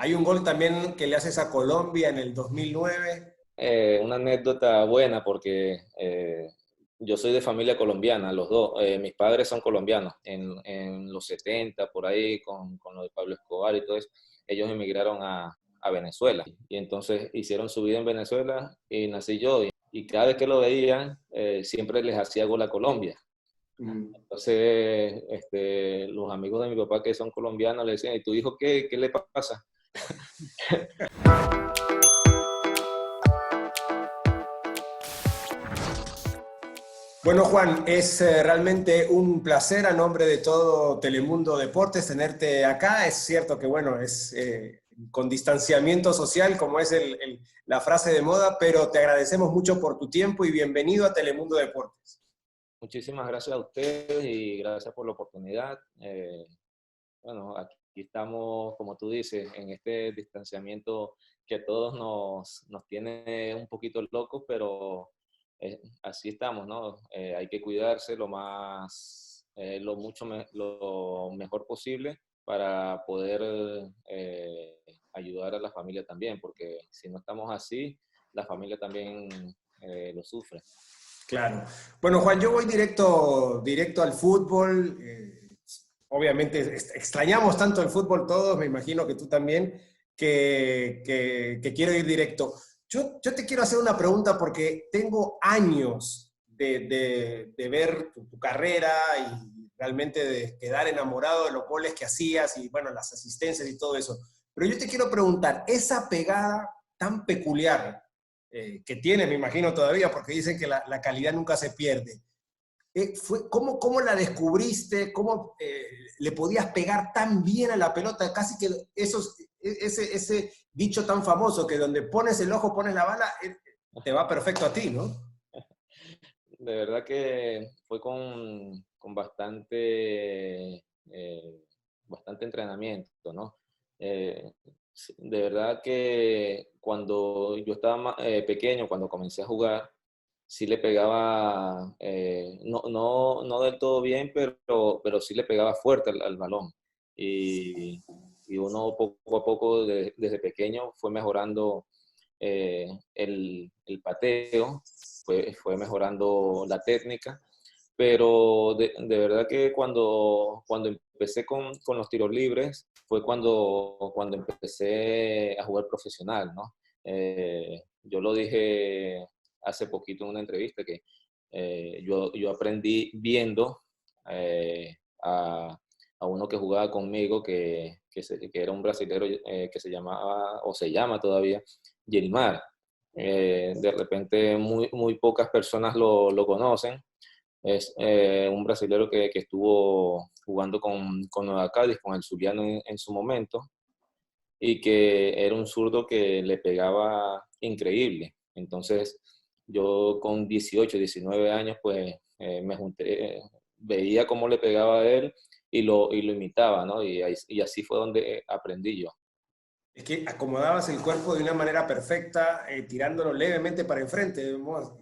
Hay un gol también que le haces a Colombia en el 2009. Una anécdota buena porque yo soy de familia colombiana, los dos. Mis padres son colombianos. En los 70 por ahí, con lo de Pablo Escobar y todo eso, ellos emigraron a Venezuela. Y entonces hicieron su vida en Venezuela y nací yo. Y cada vez que lo veían, siempre les hacía gol a Colombia. Mm. Entonces, los amigos de mi papá que son colombianos le decían, ¿y tu hijo qué le pasa? Bueno, Juan, es realmente un placer a nombre de todo Telemundo Deportes tenerte acá. Es cierto que, bueno, es con distanciamiento social, como es la frase de moda, pero te agradecemos mucho por tu tiempo y bienvenido a Telemundo Deportes. Muchísimas gracias a ustedes y gracias por la oportunidad. Bueno, aquí estamos, como tú dices, en este distanciamiento que a todos nos tiene un poquito locos, pero así estamos, ¿no? Hay que cuidarse lo mejor posible para poder ayudar a la familia también, porque si no estamos así, la familia también lo sufre. Claro. Bueno, Juan, yo voy directo al fútbol. Obviamente extrañamos tanto el fútbol todos, me imagino que tú también, que quiero ir directo. Yo te quiero hacer una pregunta porque tengo años de ver tu carrera y realmente de quedar enamorado de los goles que hacías y, bueno, las asistencias y todo eso. Pero yo te quiero preguntar, esa pegada tan peculiar que tienes, me imagino todavía, porque dicen que la calidad nunca se pierde. ¿Cómo la descubriste? ¿Cómo le podías pegar tan bien a la pelota? Casi que ese dicho tan famoso que donde pones el ojo, pones la bala, te va perfecto a ti, ¿no? De verdad que fue con bastante entrenamiento, ¿no? Sí, de verdad que cuando yo estaba pequeño, cuando comencé a jugar, sí le pegaba, no del todo bien, pero sí le pegaba fuerte al balón. Y, y uno poco a poco, desde pequeño, fue mejorando el pateo, fue mejorando la técnica, pero de verdad que cuando empecé con los tiros libres fue cuando empecé a jugar profesional, ¿no? Yo lo dije hace poquito en una entrevista que yo aprendí viendo a uno que jugaba conmigo que era un brasilero que se llamaba o se llama todavía Gilmar. De repente muy pocas personas lo conocen. Es un brasilero que estuvo jugando con Nueva Cádiz, con el Zuliano en su momento, y que era un zurdo que le pegaba increíble. Entonces, yo con 18, 19 años, pues me junté, veía cómo le pegaba a él y lo imitaba, ¿no? Y así fue donde aprendí yo. Es que acomodabas el cuerpo de una manera perfecta, tirándolo levemente para enfrente.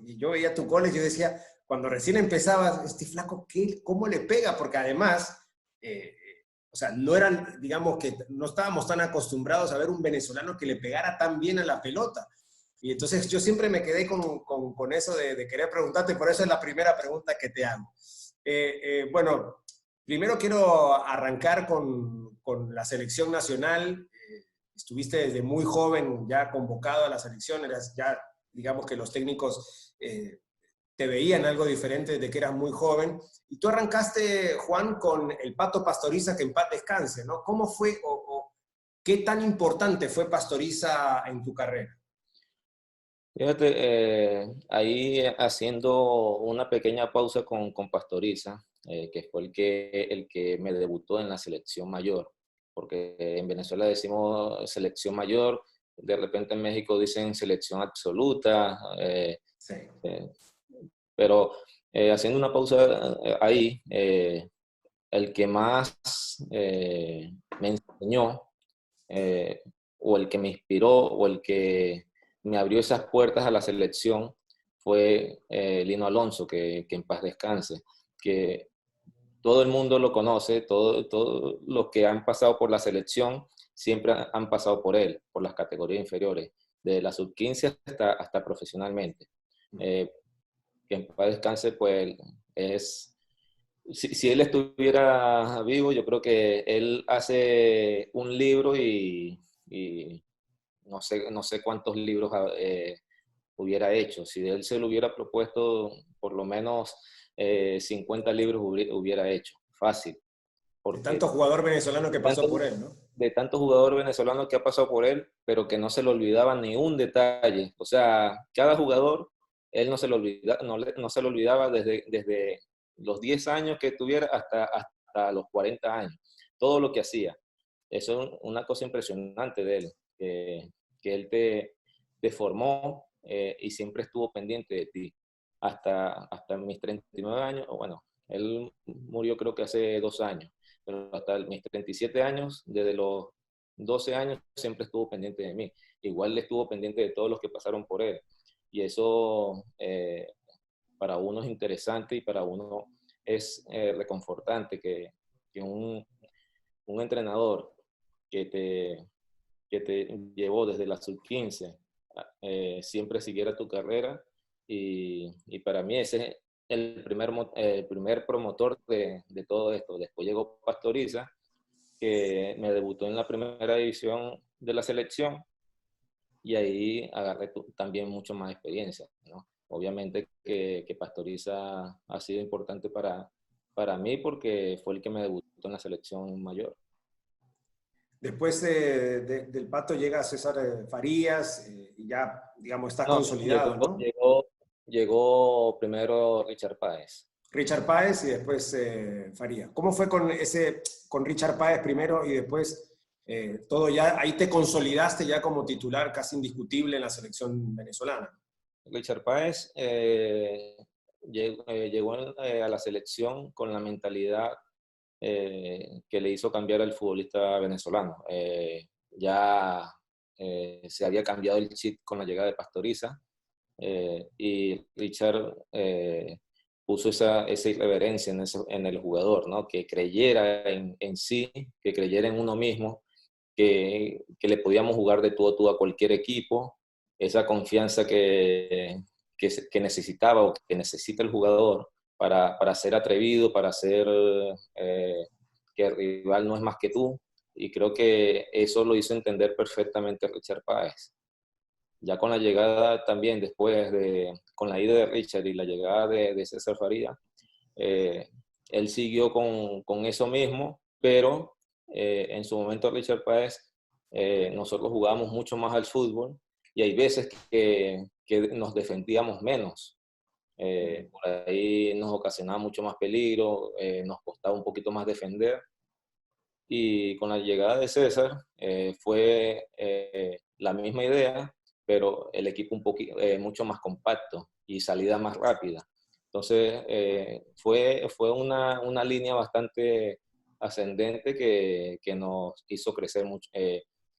Y yo veía tus goles, yo decía, cuando recién empezabas, este flaco, ¿cómo le pega? Porque además, eh, o sea, no eran, digamos que no estábamos tan acostumbrados a ver un venezolano que le pegara tan bien a la pelota. Y entonces yo siempre me quedé con eso de querer preguntarte, por eso es la primera pregunta que te hago. Bueno, primero quiero arrancar con la selección nacional. Estuviste desde muy joven ya convocado a la selección, eras ya, digamos que los técnicos te veían algo diferente desde que eras muy joven. Y tú arrancaste, Juan, con el Pato Pastoriza, que en paz descanse, ¿no? ¿Cómo fue o qué tan importante fue Pastoriza en tu carrera? Fíjate, ahí haciendo una pequeña pausa con Pastoriza, que fue el que me debutó en la selección mayor, porque en Venezuela decimos selección mayor, de repente en México dicen selección absoluta, Sí. eh, pero haciendo una pausa ahí, el que más me enseñó eh, o el que me inspiró o el que me abrió esas puertas a la selección fue Lino Alonso, que en paz descanse, que todo el mundo lo conoce, todos los que han pasado por la selección siempre han pasado por él, por las categorías inferiores, desde la sub-15 hasta profesionalmente. Que en paz descanse, pues si él estuviera vivo, yo creo que él hace un libro y no sé cuántos libros hubiera hecho. Si él se lo hubiera propuesto, por lo menos 50 libros hubiera hecho, fácil. De Porque tanto jugador venezolano que pasó por él, ¿no? de tanto jugador venezolano que ha pasado por él, pero que no se le olvidaba ni un detalle. O sea, cada jugador, él no se lo no se lo olvidaba desde los 10 años que tuviera hasta los 40 años. Todo lo que hacía. Eso es una cosa impresionante de él, que él te formó y siempre estuvo pendiente de ti. Hasta mis 39 años, o bueno, él murió creo que hace 2 años, pero hasta mis 37 años, desde los 12 años, siempre estuvo pendiente de mí. Igual le estuvo pendiente de todos los que pasaron por él. Y eso para uno es interesante y para uno es reconfortante que un entrenador que te llevó desde la sub-15 siempre siguiera tu carrera y para mí ese es el primer promotor de todo esto. Después llegó Pastoriza, que me debutó en la primera división de la selección y ahí agarré también mucho más experiencia, ¿no? Obviamente que Pastoriza ha sido importante para mí porque fue el que me debutó en la selección mayor. Después del Pato llega César Farías y ya, digamos, estás No, consolidado, ¿no? llegó primero Richard Páez. Richard Páez y después Farías. ¿Cómo fue con Richard Páez primero y después todo ya, ahí te consolidaste ya como titular casi indiscutible en la selección venezolana? Richard Páez llegó a la selección con la mentalidad que le hizo cambiar al futbolista venezolano. Ya se había cambiado el chip con la llegada de Pastoriza y Richard puso esa irreverencia en el jugador, ¿no? Que creyera en sí, que creyera en uno mismo, que le podíamos jugar de tú a tú a cualquier equipo, esa confianza que necesitaba o que necesita el jugador para ser atrevido, para ser que el rival no es más que tú. Y creo que eso lo hizo entender perfectamente Richard Páez. Ya con la llegada también, con la ida de Richard y la llegada de César Faría, él siguió con eso mismo, pero en su momento Richard Páez, nosotros jugábamos mucho más al fútbol y hay veces que nos defendíamos menos. Por ahí nos ocasionaba mucho más peligro, nos costaba un poquito más defender. Y con la llegada de César fue la misma idea, pero el equipo mucho más compacto y salida más rápida. Entonces fue una línea bastante ascendente que nos hizo crecer mucho,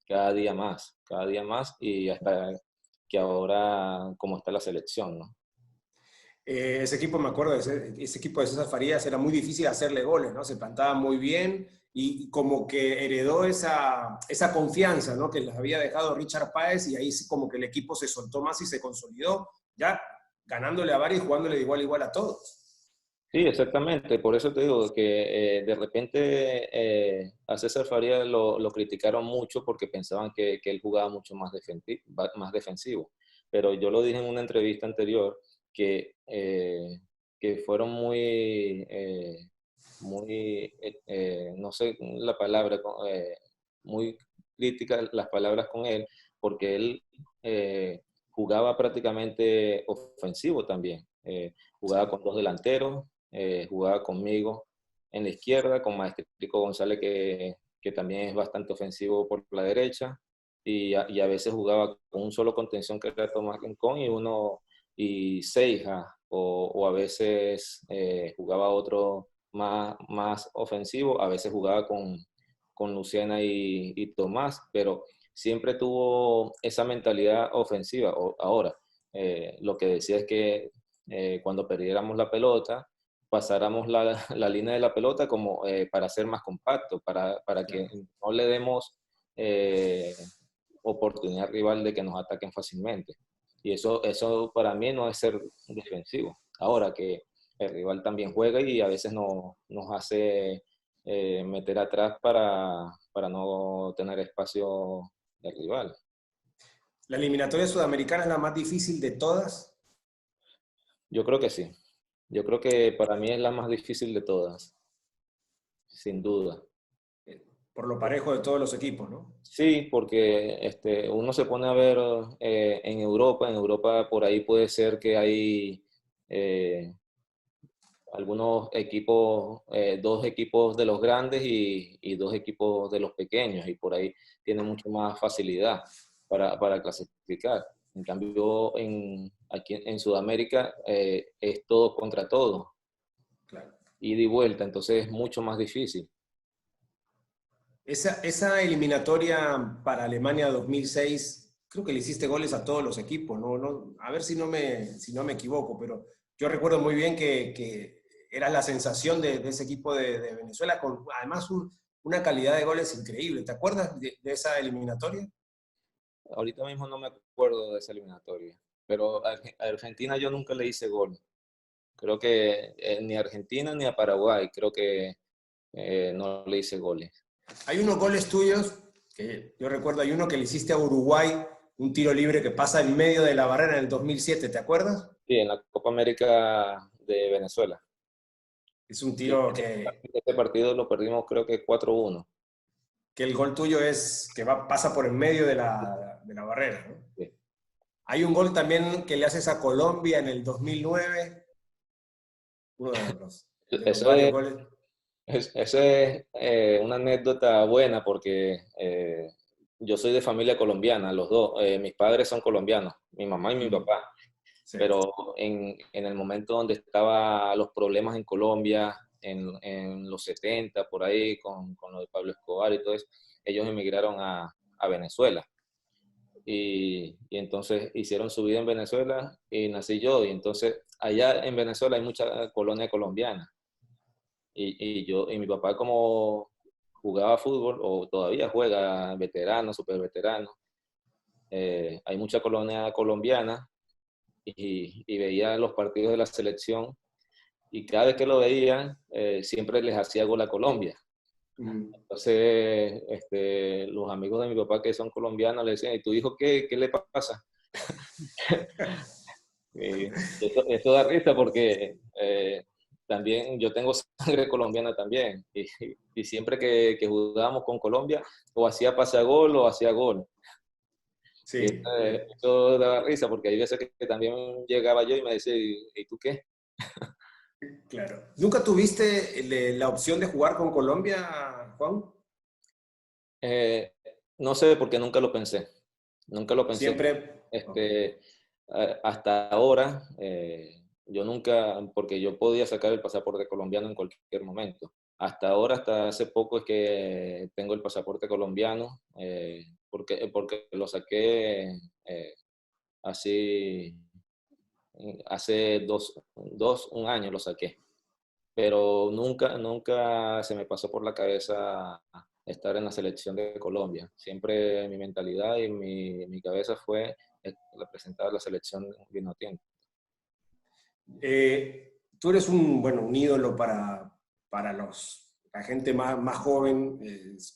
cada día más y hasta que ahora como está la selección, ¿no? Ese equipo, me acuerdo, ese equipo de César Farías era muy difícil hacerle goles, ¿no? Se plantaba muy bien y como que heredó esa confianza, ¿no? Que les había dejado Richard Páez y ahí sí como que el equipo se soltó más y se consolidó, ya ganándole a varios y jugándole de igual a igual a todos. Sí, exactamente. Por eso te digo que de repente a César Faría lo criticaron mucho porque pensaban que él jugaba mucho más defensivo. Pero yo lo dije en una entrevista anterior que fueron no sé la palabra, muy críticas las palabras con él porque él jugaba prácticamente ofensivo también. Jugaba con dos delanteros, jugaba conmigo en la izquierda, con Maestrico González, que también es bastante ofensivo por la derecha, y a veces jugaba con un solo contención que era Tomás Rincón y Seija, o a veces jugaba otro más ofensivo, a veces jugaba con Luciana y Tomás, pero siempre tuvo esa mentalidad ofensiva. Ahora, lo que decía es que cuando perdiéramos la pelota, pasáramos la línea de la pelota como para ser más compacto, para que no le demos eh, oportunidad rival de que nos ataquen fácilmente. Y eso para mí no es ser defensivo. Ahora que el rival también juega y a veces nos hace meter atrás para no tener espacio del rival. ¿La eliminatoria sudamericana es la más difícil de todas? Yo creo que sí. Yo creo que para mí es la más difícil de todas, sin duda. Por lo parejo de todos los equipos, ¿no? Sí, porque uno se pone a ver en Europa por ahí puede ser que hay eh, algunos equipos, dos equipos de los grandes y dos equipos de los pequeños, y por ahí tiene mucho más facilidad para clasificar. En cambio, aquí en Sudamérica es todo contra todo, Claro. ida y vuelta, entonces es mucho más difícil. Esa eliminatoria para Alemania 2006, creo que le hiciste goles a todos los equipos, ¿no? A ver si no me equivoco, pero yo recuerdo muy bien que era la sensación de ese equipo de Venezuela, con además una calidad de goles increíble. ¿Te acuerdas de esa eliminatoria? Ahorita mismo no me acuerdo de esa eliminatoria, pero a Argentina yo nunca le hice gol. Creo que ni a Argentina ni a Paraguay, creo que no le hice goles. Hay unos goles tuyos, que yo recuerdo, hay uno que le hiciste a Uruguay, un tiro libre que pasa en medio de la barrera en el 2007, ¿te acuerdas? Sí, en la Copa América de Venezuela. Es un Sí, tiro que, este partido lo perdimos creo que 4-1. que el gol tuyo es que pasa por en medio de la barrera, ¿no? Sí. Hay un gol también que le haces a Colombia en el 2009, uno de los Eso varios es, goles. eso es una anécdota buena porque yo soy de familia colombiana, los dos. Mis padres son colombianos, mi mamá y mi Mm, papá. sí. Pero en el momento donde estaban los problemas en Colombia, en los 70 por ahí, con lo de Pablo Escobar y todo eso, ellos emigraron a Venezuela. Y entonces hicieron su vida en Venezuela y nací yo. Y entonces allá en Venezuela hay mucha colonia colombiana. Y mi papá como jugaba fútbol, o todavía juega veterano, súper veterano, hay mucha colonia colombiana y veía los partidos de la selección y cada vez que lo veía siempre les hacía gol a Colombia. Mm, Entonces los amigos de mi papá que son colombianos le decían, ¿y tu hijo qué le pasa? Y eso da risa porque también yo tengo sangre colombiana también y siempre que jugábamos con Colombia o hacía pase a gol o hacía gol. Y sí, eso daba risa porque hay veces que también llegaba yo y me decía, ¿y tú qué? claro. ¿Nunca tuviste la opción de jugar con Colombia, Juan? Eh, no sé porque nunca lo pensé. Nunca lo pensé. Siempre. Ok. Este, hasta ahora, yo nunca, porque yo podía sacar el pasaporte colombiano en cualquier momento. Hasta ahora, hasta hace poco es que tengo el pasaporte colombiano, porque lo saqué así, hace un año lo saqué. Pero nunca se me pasó por la cabeza estar en la selección de Colombia. Siempre mi mentalidad y mi cabeza fue representar la selección vinotinto. Tú eres un ídolo para la gente más joven,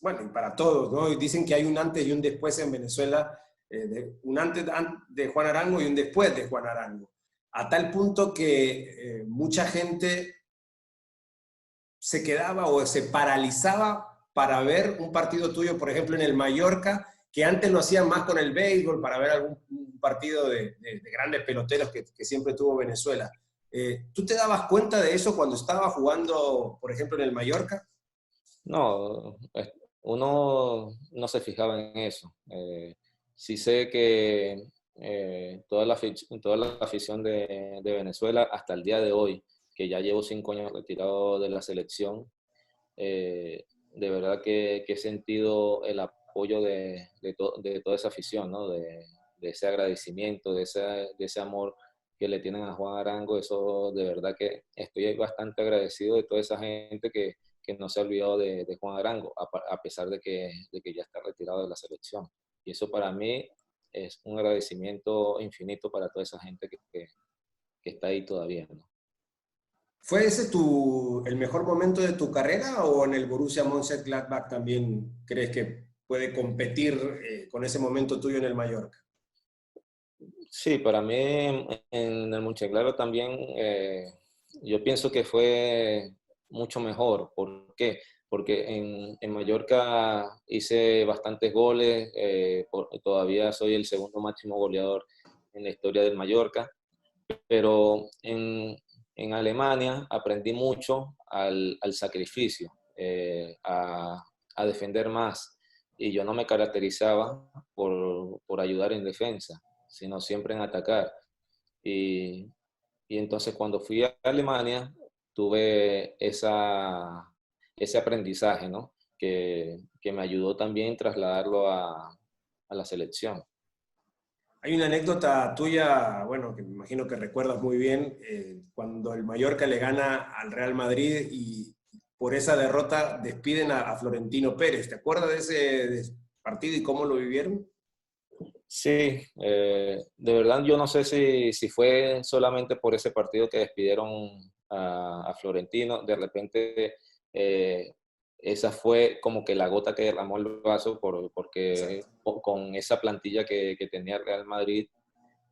bueno, y para todos, ¿no? Y dicen que hay un antes y un después en Venezuela, un antes de Juan Arango y un después de Juan Arango, a tal punto que mucha gente se quedaba o se paralizaba para ver un partido tuyo, por ejemplo, en el Mallorca, que antes lo hacían más con el béisbol, para ver algún un partido de grandes peloteros que siempre tuvo Venezuela. ¿Tú te dabas cuenta de eso cuando estaba jugando, por ejemplo, en el Mallorca? No, uno no se fijaba en eso. Sí sé que toda la afición de Venezuela hasta el día de hoy, que ya llevo 5 años retirado de la selección, de verdad que he sentido el apoyo de toda esa afición, ¿no? De ese agradecimiento, de ese amor que le tienen a Juan Arango. Eso de verdad que estoy bastante agradecido de toda esa gente que no se ha olvidado de Juan Arango, a pesar de que ya está retirado de la selección. Y eso para mí es un agradecimiento infinito para toda esa gente que está ahí todavía, ¿no? ¿Fue ese el mejor momento de tu carrera o en el Borussia Mönchengladbach también crees que puede competir con ese momento tuyo en el Mallorca? Sí, para mí en el Mönchengladbach también yo pienso que fue mucho mejor. ¿Por qué? Porque en Mallorca hice bastantes goles, todavía soy el segundo máximo goleador en la historia del Mallorca, pero en Alemania aprendí mucho al sacrificio, a defender más. Y yo no me caracterizaba por ayudar en defensa, sino siempre en atacar. Y, y entonces cuando fui a Alemania tuve ese aprendizaje, ¿no? Que me ayudó también trasladarlo a la selección. Hay una anécdota tuya, bueno, que me imagino que recuerdas muy bien, cuando el Mallorca le gana al Real Madrid y por esa derrota despiden a Florentino Pérez. ¿Te acuerdas de ese partido y cómo lo vivieron? Sí, de verdad yo no sé si fue solamente por ese partido que despidieron a Florentino. De repente eh, esa fue como que la gota que derramó el vaso porque Exacto. con esa plantilla que tenía el Real Madrid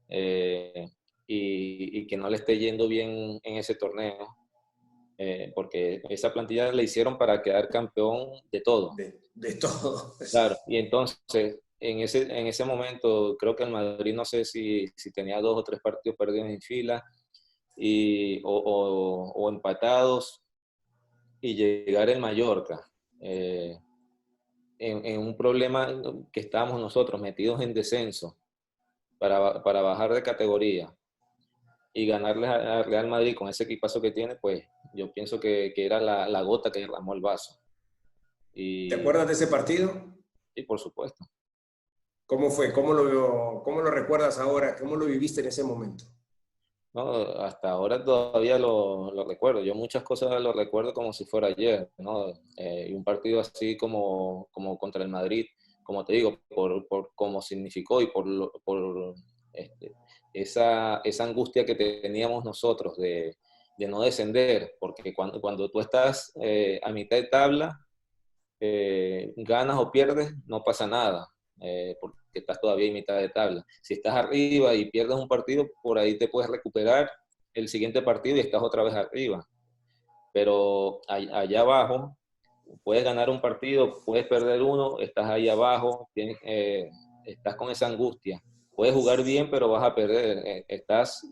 eh, y que no le esté yendo bien en ese torneo, porque esa plantilla la hicieron para quedar campeón de todo. De todo. Claro, y entonces en ese momento creo que el Madrid no sé si tenía 2 o 3 partidos perdidos en fila o empatados y llegar el Mallorca eh, en un problema que estábamos nosotros metidos en descenso para bajar de categoría y ganarle a Real Madrid con ese equipazo que tiene, pues yo pienso que era la gota que derramó el vaso. ¿Te Y, acuerdas de ese partido? y por supuesto. ¿Cómo fue? Cómo lo recuerdas ahora? ¿Cómo lo viviste en ese momento? No, hasta ahora todavía lo recuerdo. Yo muchas cosas lo recuerdo como si fuera ayer, ¿no? Y un partido así como contra el Madrid, como te digo, por cómo significó y por este, esa angustia que teníamos nosotros de no descender, porque cuando tú estás a mitad de tabla, ganas o pierdes, no pasa nada, porque estás todavía en mitad de tabla. Si estás arriba y pierdes un partido, por ahí te puedes recuperar el siguiente partido y estás otra vez arriba. Pero allá abajo, puedes ganar un partido, puedes perder uno, estás ahí abajo, estás con esa angustia. Puedes jugar bien, pero vas a perder. Estás,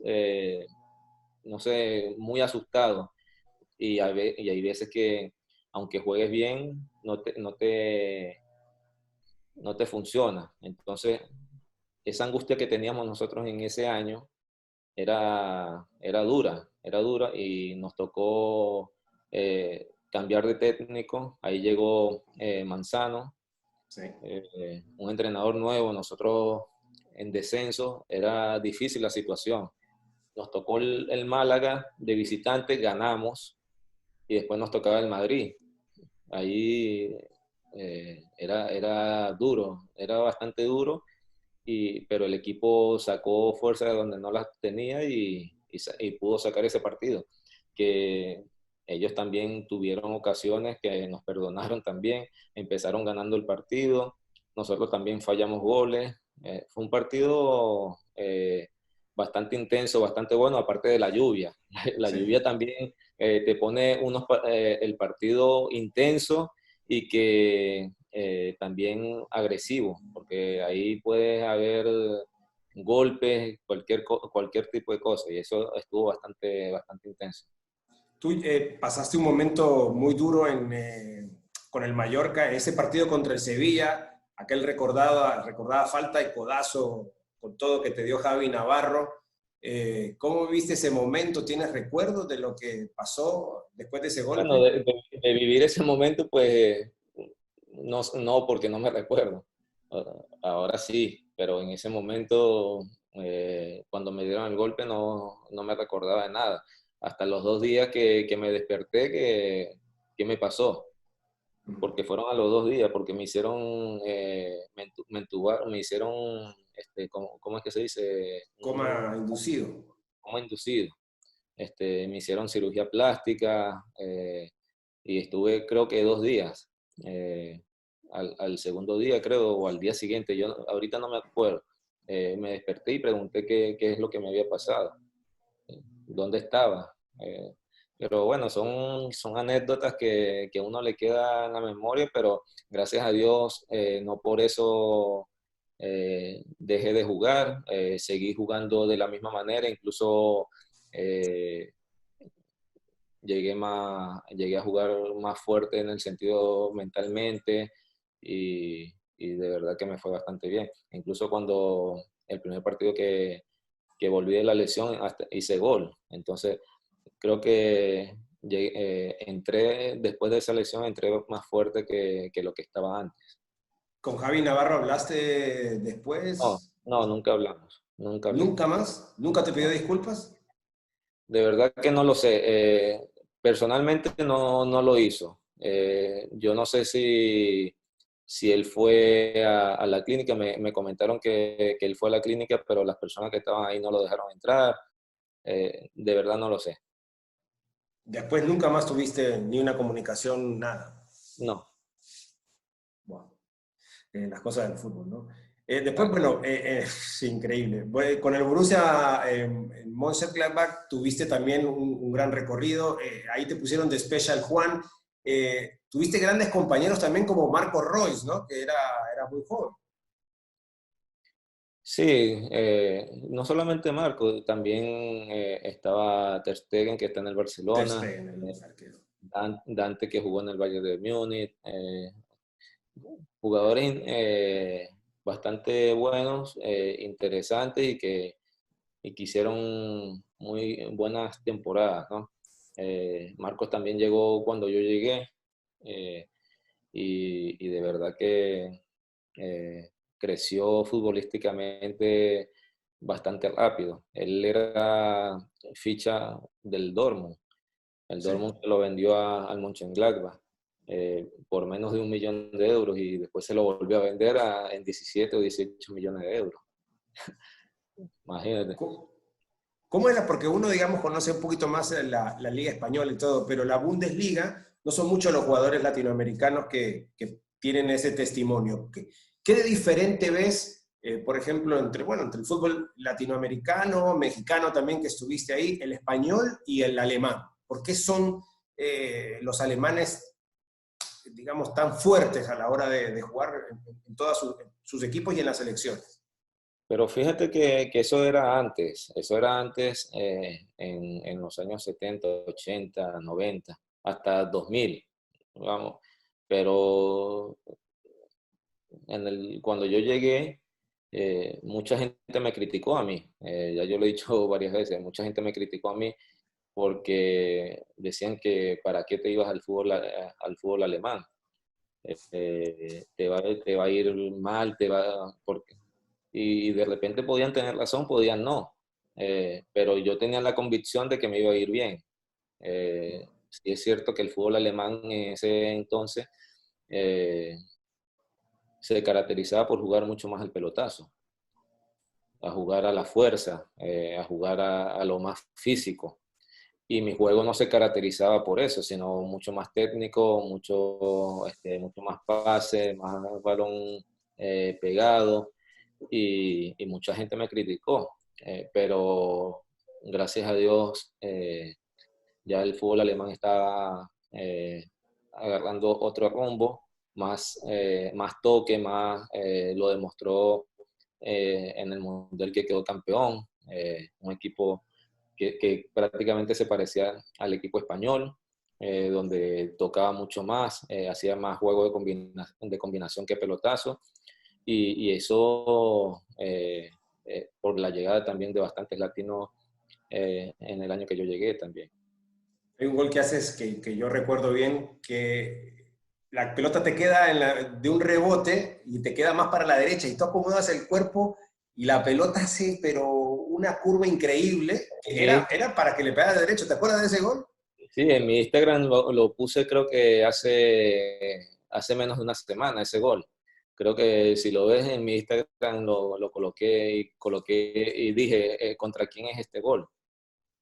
no sé, muy asustado y hay veces que, aunque juegues bien, no te funciona. Entonces, esa angustia que teníamos nosotros en ese año era dura y nos tocó cambiar de técnico. Ahí llegó Manzano, Sí. un entrenador nuevo. Nosotros en descenso, era difícil la situación. Nos tocó el Málaga de visitante, ganamos y después nos tocaba el Madrid. Ahí era duro, era bastante duro, pero el equipo sacó fuerza de donde no las tenía y pudo sacar ese partido. Que ellos también tuvieron ocasiones que nos perdonaron también, empezaron ganando el partido, nosotros también fallamos goles. Fue un partido bastante intenso, bastante bueno, aparte de la lluvia. La Sí. lluvia también te pone el partido intenso y que también agresivo, porque ahí puede haber golpes, cualquier tipo de cosa, y eso estuvo bastante intenso. Tú pasaste un momento muy duro con el Mallorca, ese partido contra el Sevilla, aquel recordada falta y codazo con todo que te dio Javi Navarro. ¿Cómo viste ese momento? ¿Tienes recuerdos de lo que pasó después de ese Bueno, golpe? de vivir ese momento, pues no, porque no me recuerdo. Ahora sí, pero en ese momento, cuando me dieron el golpe, no me recordaba de nada. Hasta los 2 días que me desperté, qué me pasó, porque fueron a los 2 días, porque me hicieron, me entubaron, me hicieron, ¿cómo es que se dice? Coma inducido. Coma inducido. Me hicieron cirugía plástica y estuve creo que 2 días. Al segundo día creo, o al día siguiente, yo ahorita no me acuerdo. Me desperté y pregunté qué es lo que me había pasado, dónde estaba. Pero bueno, son anécdotas que a uno le queda en la memoria, pero gracias a Dios no por eso dejé de jugar, seguí jugando de la misma manera, incluso eh, llegué a jugar más fuerte en el sentido mentalmente y de verdad que me fue bastante bien. Incluso cuando el primer partido que volví de la lesión hasta hice gol. Entonces creo que entré, después de esa lesión, entré más fuerte que lo que estaba antes. ¿Con Javi Navarro hablaste No, después? no, nunca hablamos, nunca hablé. ¿Nunca más? ¿Nunca te pidió No. disculpas? De verdad que no lo sé. Personalmente no lo hizo. Yo no sé si él fue a la clínica. Me comentaron que él fue a la clínica, pero las personas que estaban ahí no lo dejaron entrar. De verdad no lo sé. Después nunca más tuviste ni una comunicación, nada. No. Wow. Las cosas del fútbol, ¿no? Después, Claro. bueno, es increíble. Bueno, con el Borussia en Mönchengladbach tuviste también un gran recorrido. Ahí te pusieron de Special Juan. Tuviste grandes compañeros también como Marco Reus, ¿no? Que era muy joven. Sí, no solamente Marco, también estaba Ter Stegen, que está en el Ter Barcelona, Stegen, el arquero. Dante, que jugó en el Bayern de Múnich, jugadores bastante buenos, interesantes y que hicieron muy buenas temporadas, ¿no? Marcos también llegó cuando yo llegué eh, y de verdad que creció futbolísticamente bastante rápido. Él era ficha del Dortmund. El Sí. Dortmund se lo vendió al Mönchengladbach por menos de 1 millón de euros y después se lo volvió a vender en 17 o 18 millones de euros. Imagínate. ¿Cómo, cómo era? Porque uno, digamos, conoce un poquito más la Liga Española y todo, pero la Bundesliga no son muchos los jugadores latinoamericanos que tienen ese testimonio. ¿Qué de diferente ves, por ejemplo, entre el fútbol latinoamericano, mexicano también que estuviste ahí, el español y el alemán? ¿Por qué son los alemanes, digamos, tan fuertes a la hora de jugar en todos sus equipos y en las selecciones? Pero fíjate que eso era antes en los años 70, 80, 90, hasta 2000, vamos. Pero cuando yo llegué, mucha gente me criticó a mí, ya yo lo he dicho varias veces, mucha gente me criticó a mí porque decían que para qué te ibas al fútbol alemán. Te va a ir mal, y de repente podían tener razón, podían no. Pero yo tenía la convicción de que me iba a ir bien. Sí es cierto que el fútbol alemán en ese entonces eh, se caracterizaba por jugar mucho más el pelotazo, a jugar a la fuerza, a jugar a lo más físico. Y mi juego no se caracterizaba por eso, sino mucho más técnico, mucho más pase, más balón pegado. Y mucha gente me criticó, pero gracias a Dios ya el fútbol alemán está agarrando otro rumbo, más toque, lo demostró en el Mundial que quedó campeón, un equipo que prácticamente se parecía al equipo español, donde tocaba mucho más, hacía más juego de combinación que pelotazo, y eso por la llegada también de bastantes latinos en el año que yo llegué también. Hay un gol que haces que yo recuerdo bien, que la pelota te queda de un rebote y te queda más para la derecha y tú acomodas el cuerpo y la pelota hace, pero una curva increíble, que Sí, era para que le pegara de derecho. ¿Te acuerdas de ese gol? Sí, en mi Instagram lo puse creo que hace menos de una semana ese gol. Creo que si lo ves en mi Instagram lo coloqué y dije contra quién es este gol.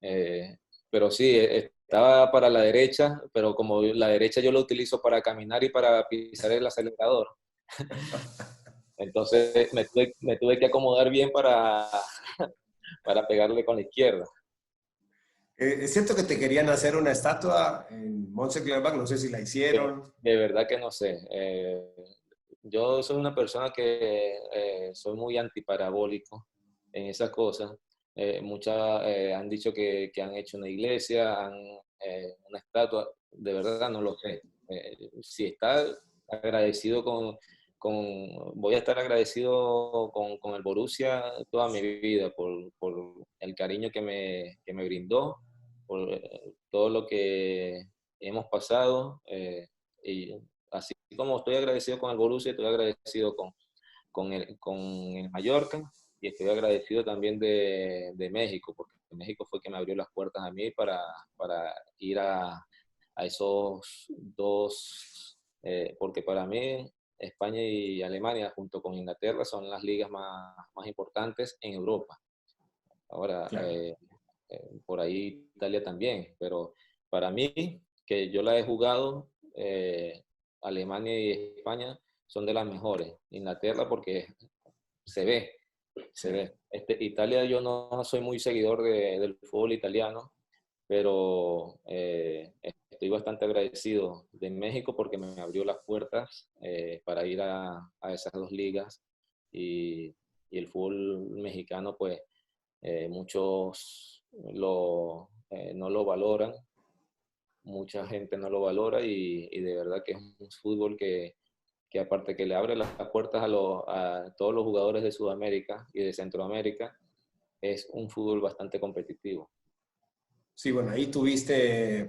Eh, pero sí, estaba para la derecha, pero como la derecha yo lo utilizo para caminar y para pisar el acelerador, entonces me tuve que acomodar bien para pegarle con la izquierda. Es cierto que te querían hacer una estatua en Mönchengladbach, no sé si la hicieron. De verdad que no sé. Yo soy una persona que soy muy antiparabólico en esas cosas. Muchas han dicho que han hecho una iglesia, una estatua. De verdad no lo sé. Si está agradecido voy a estar agradecido con el Borussia toda mi vida por el cariño que me brindó, por todo lo que hemos pasado. Y así como estoy agradecido con el Borussia, estoy agradecido con el Mallorca y estoy agradecido también de México, porque México fue que me abrió las puertas a mí para ir a esos dos, porque para mí España y Alemania junto con Inglaterra son las ligas más importantes en Europa. Ahora, Claro. por ahí Italia también, pero para mí, que yo la he jugado, Alemania y España son de las mejores. Inglaterra porque se ve, Sí. se ve. Italia yo no soy muy seguidor del fútbol italiano, pero estoy bastante agradecido de México porque me abrió las puertas para ir a esas dos ligas y el fútbol mexicano pues muchos no lo valoran, mucha gente no lo valora y de verdad que es un fútbol que aparte que le abre las puertas a todos los jugadores de Sudamérica y de Centroamérica, es un fútbol bastante competitivo. Sí, bueno, ahí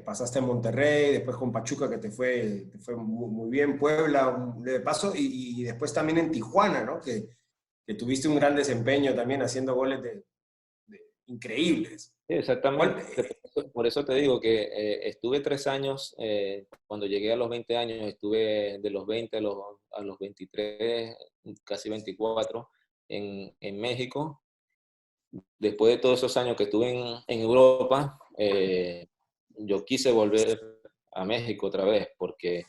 pasaste en Monterrey, después con Pachuca, que te fue muy, muy bien, Puebla, de paso, y después también en Tijuana, ¿no? Que tuviste un gran desempeño también haciendo goles increíbles. Sí, ¿Cuál? exactamente, por eso te digo que estuve 3 años, cuando llegué a los 20 años, estuve de los 20 a los 23, casi 24, en México. Después de todos esos años que estuve en Europa, yo quise volver a México otra vez, porque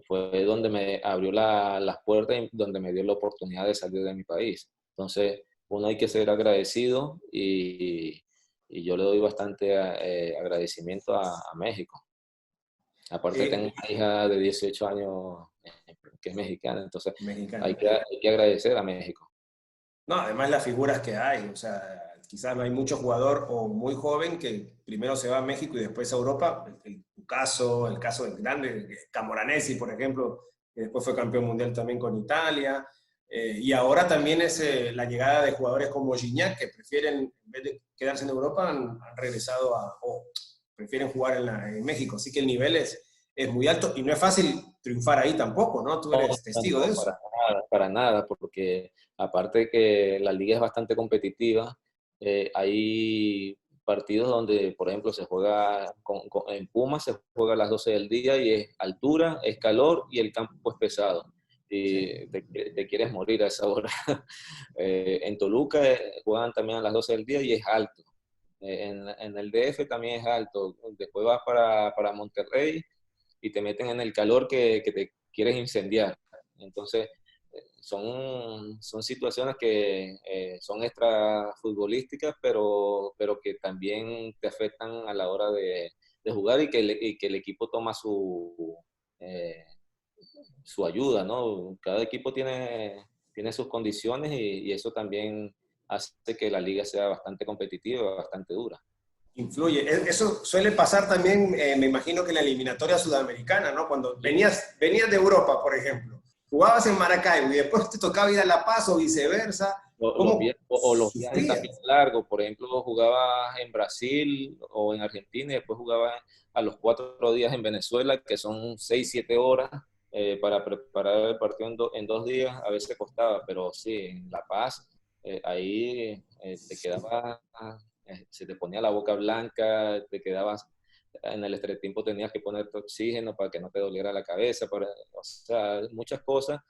fue donde me abrió las puertas y donde me dio la oportunidad de salir de mi país. Entonces, uno hay que ser agradecido y yo le doy bastante agradecimiento a México. Aparte, tengo Eh, una hija de 18 años que es mexicana, entonces Mexicana. hay que agradecer a México. No, además las figuras que hay, o sea, quizás no hay mucho jugador o muy joven que primero se va a México y después a Europa. Tu caso, el caso del grande, Camoranesi, por ejemplo, que después fue campeón mundial también con Italia. Y ahora también es la llegada de jugadores como Gignac, que prefieren, en vez de quedarse en Europa, han regresado o prefieren jugar en México. Así que el nivel es muy alto y no es fácil triunfar ahí tampoco, ¿no? Tú No, eres testigo de no, eso. para nada, porque aparte de que la liga es bastante competitiva, hay partidos donde, por ejemplo, se juega en Pumas, se juega a las 12 del día y es altura, es calor y el campo es pesado. Sí. Y te quieres morir a esa hora. En Toluca juegan también a las 12 del día y es alto. En el DF también es alto. Después vas para Monterrey y te meten en el calor que te quieres incendiar. Entonces, son situaciones que son extra futbolísticas, pero que también te afectan a la hora de jugar y que el equipo toma su ayuda, ¿no? Cada equipo tiene sus condiciones y eso también hace que la liga sea bastante competitiva, bastante dura. Influye. Eso suele pasar también, me imagino que en la eliminatoria sudamericana, ¿no? Cuando venías de Europa, por ejemplo, jugabas en Maracaibo y después te tocaba ir a La Paz o viceversa, ¿cómo O los viajes también sufrías? largos, por ejemplo, jugaba en Brasil o en Argentina y después jugaba a los 4 días en Venezuela, que son 6, 7 horas para preparar el partido en 2 días, a veces costaba, pero sí, en La Paz, ahí te quedaba, se te ponía la boca blanca, te quedabas en el entretiempo tenías que ponerte oxígeno para que no te doliera la cabeza, o sea, muchas cosas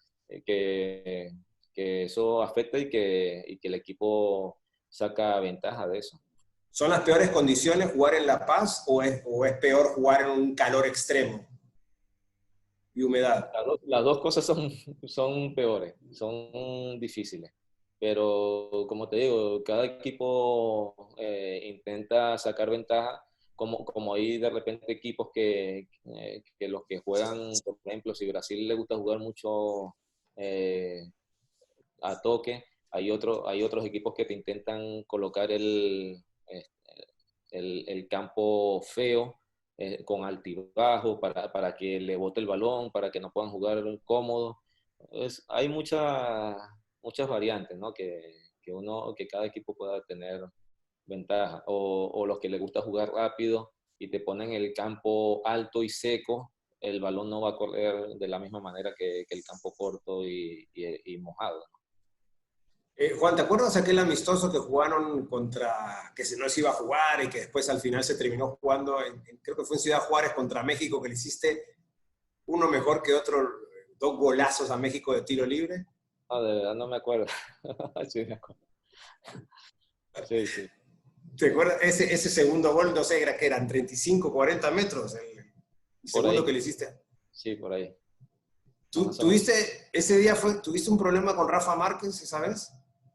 que eso afecta y que el equipo saca ventaja de eso. ¿Son las peores condiciones jugar en La Paz o es peor jugar en un calor extremo y humedad? Las dos cosas son peores, son difíciles. Pero como te digo, cada equipo intenta sacar ventaja, como hay de repente equipos que los que juegan, por ejemplo, si Brasil le gusta jugar mucho a toque, hay otros equipos que te intentan colocar el campo feo, con altibajo, para que le bote el balón, para que no puedan jugar cómodo. Hay muchas variantes, ¿no? Que cada equipo pueda tener ventaja. O los que les gusta jugar rápido y te ponen el campo alto y seco, el balón no va a correr de la misma manera que el campo corto y mojado, ¿no? Juan, ¿te acuerdas aquel amistoso que jugaron que no se iba a jugar y que después al final se terminó jugando, creo que fue en Ciudad Juárez contra México, que le hiciste uno mejor que otro, 2 golazos a México de tiro libre? No, de verdad no me acuerdo. Sí, me acuerdo. Sí, sí. ¿Te acuerdas? Ese segundo gol, no sé, que eran 35, 40 metros, el segundo que le hiciste. Sí, por ahí. ¿Tuviste, ese día tuviste un problema con Rafa Márquez, sabes?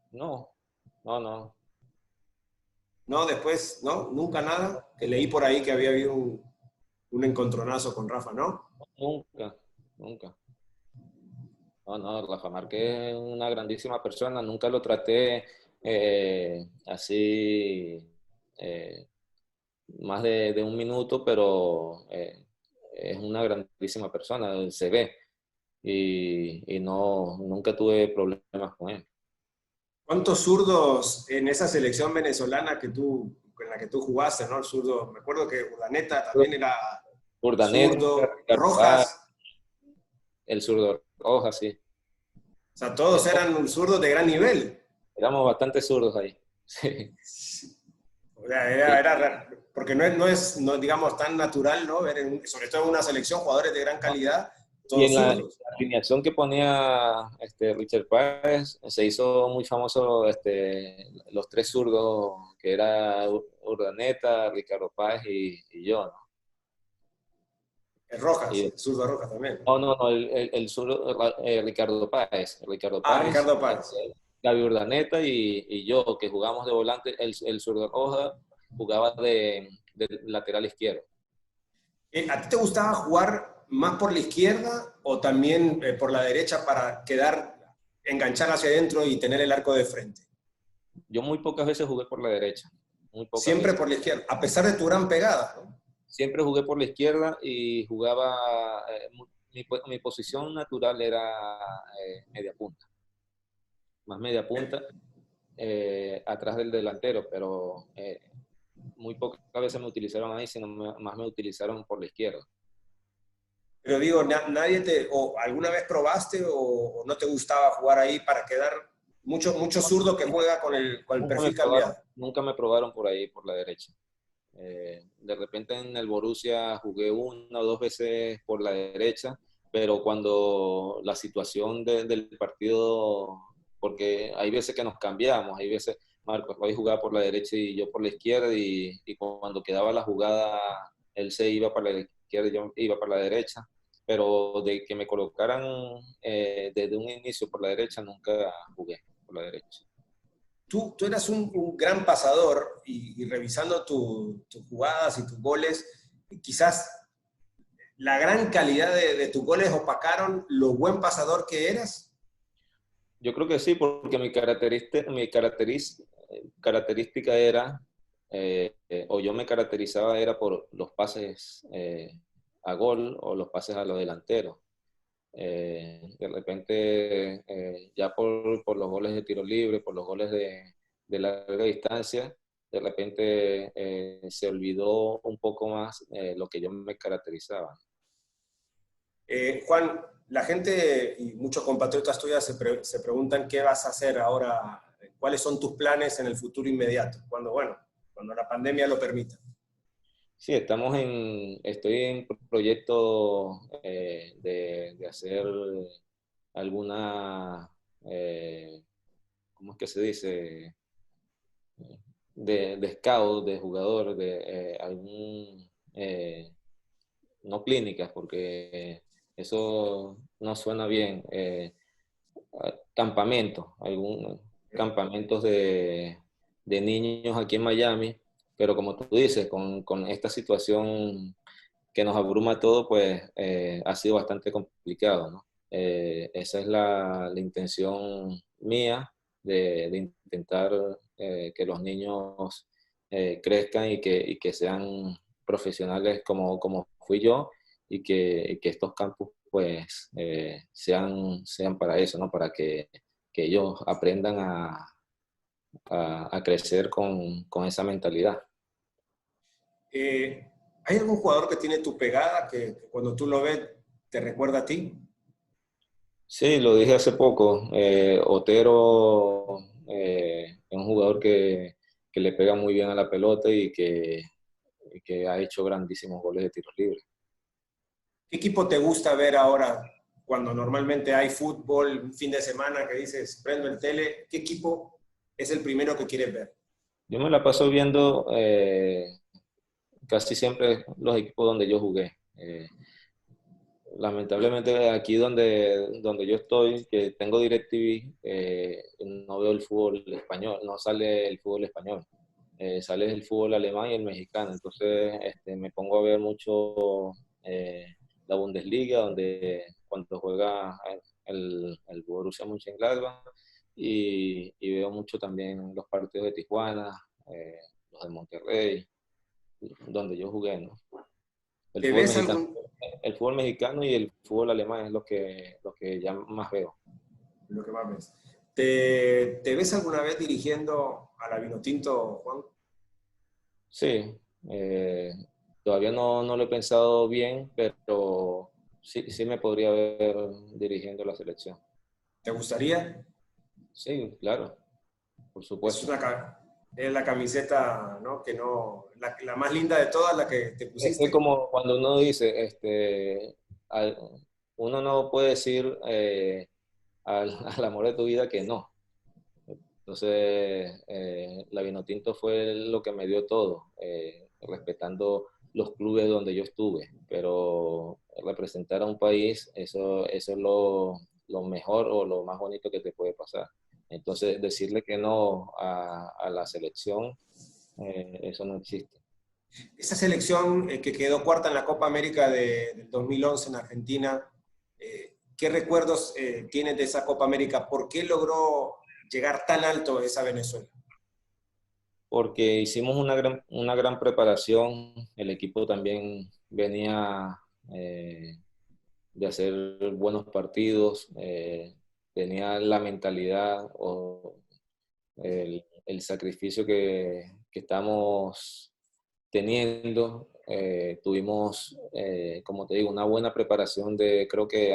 No. No, después, ¿no? Nunca nada. Que leí por ahí que había habido un encontronazo con Rafa, ¿no? Nunca. No, Rafa Márquez es una grandísima persona. Nunca lo traté así más de un minuto, pero es una grandísima persona, se ve. Y no, nunca tuve problemas con él. ¿Cuántos zurdos en esa selección venezolana en la que tú jugaste, ¿no? El zurdo, me acuerdo que Urdaneta también era Urdaneta, zurdo, Rojas. el zurdo Rojas, sí. O sea, todos eran zurdos de gran nivel. Éramos bastante zurdos ahí. Sí. O sea, era porque no es, digamos, tan natural, ¿no? Ver, sobre todo en una selección, jugadores de gran calidad, Y todos en la zurdos. alineación que ponía Richard Páez, se hizo muy famoso los tres zurdos, que era Urdaneta, Ricardo Páez y yo, ¿no? Rojas, zurdo Rojas también. No, el zurdo, Ricardo Páez. Ricardo Ricardo Páez. Gaby Urdaneta y yo, que jugamos de volante, el zurdo Rojas jugaba de lateral izquierdo. ¿A ti te gustaba jugar más por la izquierda o también por la derecha para enganchar hacia adentro y tener el arco de frente? Yo muy pocas veces jugué por la derecha. Siempre por la izquierda, a pesar de tu gran pegada, ¿no? Siempre jugué por la izquierda y jugaba, mi posición natural era media punta. Más media punta, atrás del delantero, pero muy pocas veces me utilizaron ahí, sino más me utilizaron por la izquierda. Pero digo, o alguna vez probaste o no te gustaba jugar ahí para quedar mucho zurdo que juega con el perfil cambiado? Nunca me probaron por ahí, por la derecha. De repente en el Borussia jugué 1 o 2 veces por la derecha, pero cuando la situación del partido, porque hay veces que nos cambiamos, hay veces Marcos Roy jugaba por la derecha y yo por la izquierda, y cuando quedaba la jugada, él se iba para la izquierda y yo iba para la derecha, pero de que me colocaran desde un inicio por la derecha, nunca jugué por la derecha. Tú eras un gran pasador y revisando tus jugadas y tus goles, quizás la gran calidad de tus goles opacaron lo buen pasador que eras. Yo creo que sí, porque mi característica era, o yo me caracterizaba era por los pases a gol o los pases a los delanteros. De repente, ya por los goles de tiro libre, por los goles de larga distancia, de repente se olvidó un poco más lo que yo me caracterizaba. Juan, la gente y muchos compatriotas tuyas se preguntan qué vas a hacer ahora, cuáles son tus planes en el futuro inmediato, cuando la pandemia lo permita. Sí, estoy en proyecto de hacer alguna, ¿cómo es que se dice? De scout, de jugador, de no clínicas, porque eso no suena bien. Campamentos, campamentos de niños aquí en Miami, pero como tú dices, con esta situación que nos abruma a todos, pues ha sido bastante complicado, ¿no? Esa es la intención mía de intentar que los niños crezcan y que sean profesionales como fui yo y que estos campus pues sean para eso, ¿no? Para que ellos aprendan a crecer con esa mentalidad. ¿Hay algún jugador que tiene tu pegada que cuando tú lo ves te recuerda a ti? Sí, lo dije hace poco. Otero es un jugador que le pega muy bien a la pelota y que ha hecho grandísimos goles de tiros libres. ¿Qué equipo te gusta ver ahora cuando normalmente hay fútbol, un fin de semana que dices, prendo el tele? ¿Qué equipo es el primero que quieres ver? Yo me la paso viendo casi siempre los equipos donde yo jugué. Lamentablemente aquí donde yo estoy, que tengo DirecTV, no veo el fútbol español, no sale el fútbol español. Sale el fútbol alemán y el mexicano. Entonces me pongo a ver mucho la Bundesliga, donde cuando juega el Borussia Mönchengladbach, y veo mucho también los partidos de Tijuana, los de Monterrey, donde yo jugué, ¿no? El ¿Te fútbol ves mexicano, algún, el fútbol mexicano y el fútbol alemán es lo que ya más veo. lo que más ves? ¿Te ves alguna vez dirigiendo a la Vinotinto, Juan? Sí, todavía no lo he pensado bien, pero sí me podría ver dirigiendo la selección. ¿Te gustaría? Sí, claro, por Es supuesto. una, es la camiseta, ¿no? Que no, la más linda de todas, la que te Es pusiste. como cuando uno dice, al- uno no puede decir al amor de tu vida que no. Entonces, la Vinotinto fue lo que me dio todo, respetando los clubes donde yo estuve, pero representar a un país, eso es lo mejor o lo más bonito que te puede pasar. Entonces, decirle que no a la selección, eso no existe. Esa selección que quedó cuarta en la Copa América del 2011 en Argentina, ¿qué recuerdos tienes de esa Copa América? ¿Por qué logró llegar tan alto esa Venezuela? Porque hicimos una gran preparación, el equipo también venía de hacer buenos partidos, tenía la mentalidad o el sacrificio que estamos teniendo. Tuvimos, como te digo, una buena preparación de creo que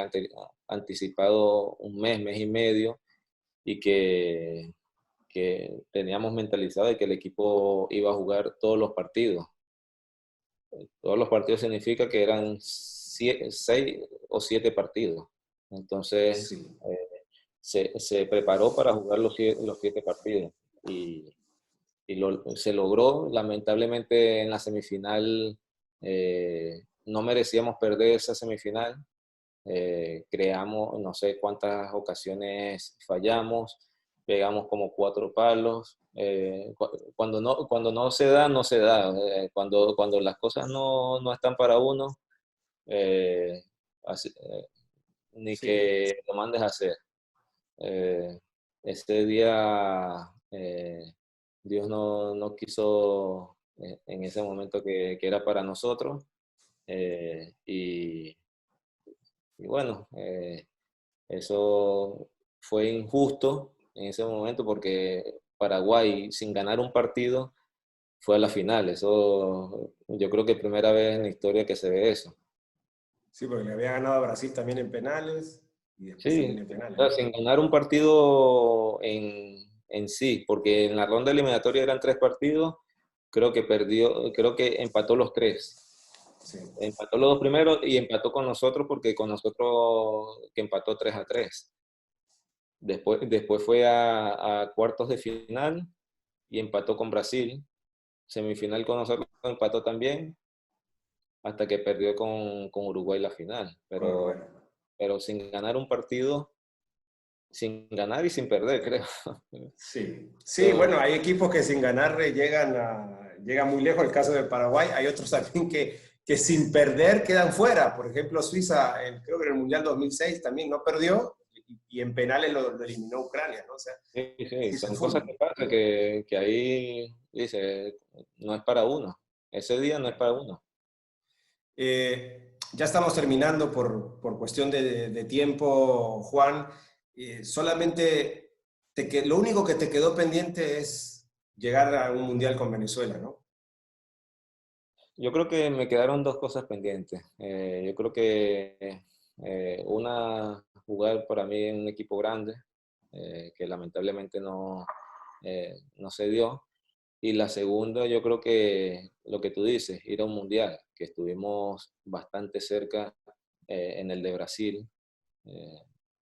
anticipado un mes y medio y que teníamos mentalizado de que el equipo iba a jugar todos los partidos. Todos los partidos significa que eran 6 o 7 partidos. Entonces, Sí. se preparó para jugar los 7 partidos y se logró. Lamentablemente en la semifinal no merecíamos perder esa semifinal. Creamos, no sé cuántas ocasiones fallamos, pegamos como 4 palos. Cuando no se da, no se da. Cuando las cosas no están para uno, eh, ni Sí. que lo mandes a hacer. Eh, ese día Dios no quiso en ese momento que era para nosotros. eh, y, y bueno, eso fue injusto en ese momento porque Paraguay, sin ganar un partido, fue a la final. Eso, yo creo que primera vez en la historia que se ve eso. Sí, porque le había ganado a Brasil también en penales y después también Sí, en penales, o sea, ¿no? sin ganar un partido en sí, porque en la ronda eliminatoria eran 3 partidos creo que perdió, creo que empató los 3. Sí. Empató los 2 primeros y empató con nosotros porque con nosotros que empató 3-3. Después fue a cuartos de final y empató con Brasil. Semifinal con nosotros empató también hasta que perdió con Uruguay la final. Bueno. Pero sin ganar un partido, sin ganar y sin perder, creo. Sí, sí, bueno, hay equipos que sin ganar llegan muy lejos. El caso de Paraguay, hay otros también que sin perder quedan fuera. Por ejemplo, Suiza, creo que en el Mundial 2006 también no perdió y en penales lo eliminó Ucrania, ¿no? O sea, Sí, sí se son fue. cosas que pasan que ahí dice, no es para uno. Ese día no es para uno. Ya estamos terminando por cuestión de tiempo, Juan. Solamente lo único que te quedó pendiente es llegar a un mundial con Venezuela, ¿no? Yo creo que me quedaron 2 cosas pendientes. Yo creo que una, jugar para mí en un equipo grande, que lamentablemente no se dio. Y la segunda, yo creo que lo que tú dices, ir a un mundial, que estuvimos bastante cerca en el de Brasil, eh,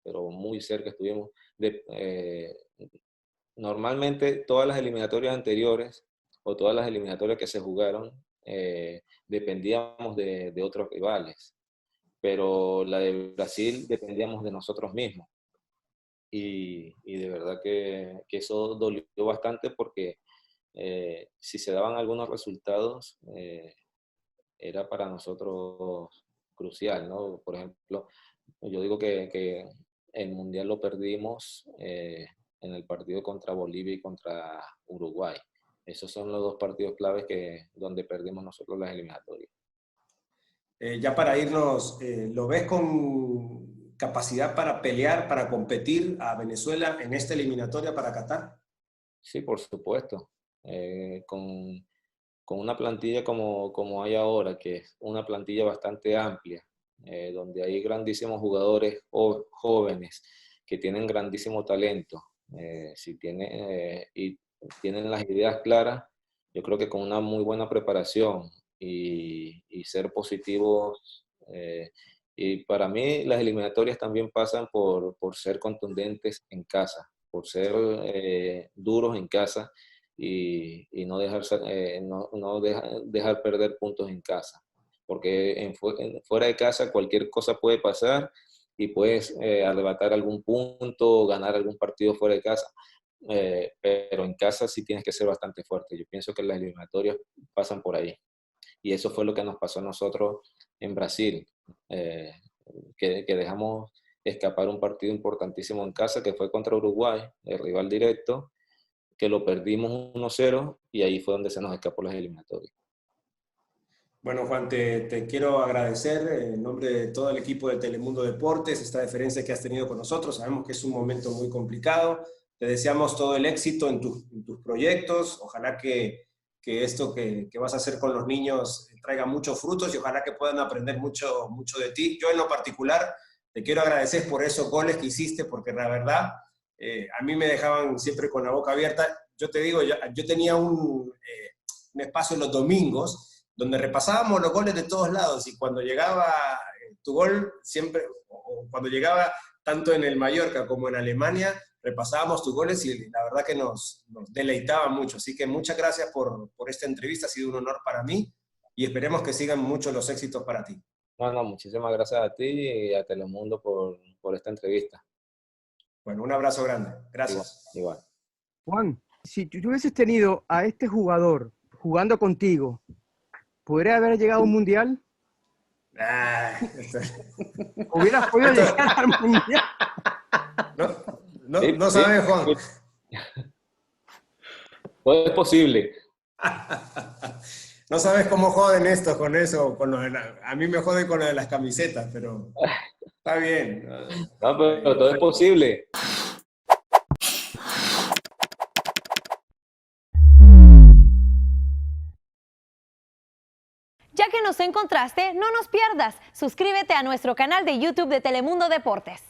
pero muy cerca estuvimos. Normalmente todas las eliminatorias anteriores o todas las eliminatorias que se jugaron dependíamos de otros rivales, pero la de Brasil dependíamos de nosotros mismos. Y de verdad que eso dolió bastante porque si se daban algunos resultados era para nosotros crucial, ¿no? Por ejemplo, yo digo que el Mundial lo perdimos en el partido contra Bolivia y contra Uruguay. Esos son los 2 partidos claves donde perdimos nosotros las eliminatorias. Ya para irnos, ¿lo ves con capacidad para pelear, para competir a Venezuela en esta eliminatoria para Qatar? Sí, por supuesto. Con una plantilla como hay ahora, que es una plantilla bastante amplia, donde hay grandísimos jugadores jóvenes que tienen grandísimo talento, y tienen las ideas claras, yo creo que con una muy buena preparación y ser positivos. Y para mí las eliminatorias también pasan por ser contundentes en casa, por ser duros en casa y no dejar perder puntos en casa. Porque fuera de casa cualquier cosa puede pasar y puedes arrebatar algún punto, ganar algún partido fuera de casa. Pero en casa sí tienes que ser bastante fuerte. Yo pienso que las eliminatorias pasan por ahí. Y eso fue lo que nos pasó a nosotros en Brasil, eh, que dejamos escapar un partido importantísimo en casa, que fue contra Uruguay, el rival directo, que lo perdimos 1-0 y ahí fue donde se nos escapó las eliminatorias. Bueno, Juan, te quiero agradecer en nombre de todo el equipo de Telemundo Deportes esta deferencia que has tenido con nosotros. Sabemos que es un momento muy complicado. Te deseamos todo el éxito en tus proyectos. Ojalá que esto que vas a hacer con los niños traiga muchos frutos y ojalá que puedan aprender mucho, mucho de ti. Yo en lo particular te quiero agradecer por esos goles que hiciste, porque la verdad a mí me dejaban siempre con la boca abierta. Yo te digo, yo tenía un espacio en los domingos donde repasábamos los goles de todos lados y cuando llegaba tu gol, siempre, o cuando llegaba tanto en el Mallorca como en Alemania, repasábamos tus goles y la verdad que nos deleitaba mucho. Así que muchas gracias por esta entrevista, ha sido un honor para mí y esperemos que sigan muchos los éxitos para ti. No, muchísimas gracias a ti y a Telemundo por esta entrevista. Bueno, un abrazo grande. Igual, Gracias. igual. Juan, si tú hubieses tenido a este jugador jugando contigo, ¿podría haber llegado a un mundial? ¿Hubieras podido llegar al mundial? No sabes, Juan. Todo es posible. No sabes cómo joden estos con eso. A mí me joden con lo de las camisetas, pero está bien. No, pero todo es posible. Ya que nos encontraste, no nos pierdas. Suscríbete a nuestro canal de YouTube de Telemundo Deportes.